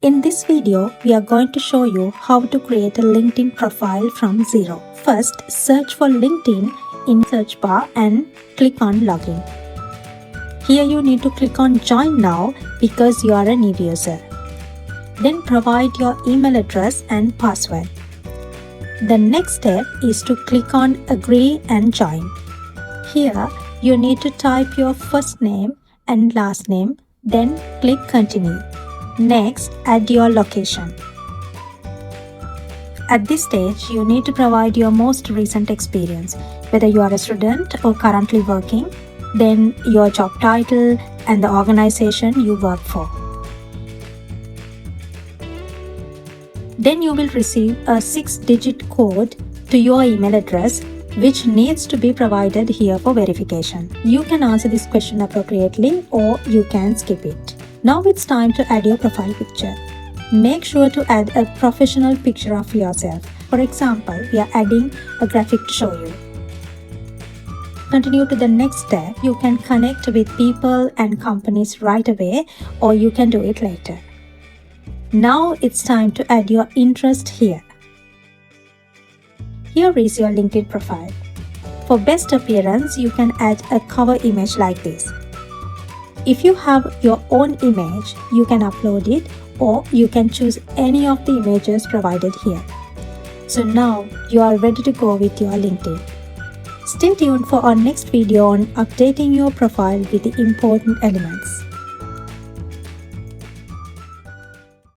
In this video, we are going to show you how to create a LinkedIn profile from zero. First, search for LinkedIn in search bar and click on Login. Here you need to click on Join Now because you are a new user. Then provide your email address and password. The next step is to click on Agree and Join. Here, you need to type your first name and last name, then click Continue. Next, add your location. At this stage, you need to provide your most recent experience, whether you are a student or currently working, then your job title and the organization you work for. Then you will receive a 6-digit code to your email address, which needs to be provided here for verification. You can answer this question appropriately or you can skip it. Now it's time to add your profile picture. Make sure to add a professional picture of yourself. For example, we are adding a graphic to show you. Continue to the next step. You can connect with people and companies right away, or you can do it later. Now it's time to add your interest here. Here is your LinkedIn profile. For best appearance, you can add a cover image like this. If you have your own image, you can upload it, or you can choose any of the images provided here. So now you are ready to go with your LinkedIn. Stay tuned for our next video on updating your profile with the important elements.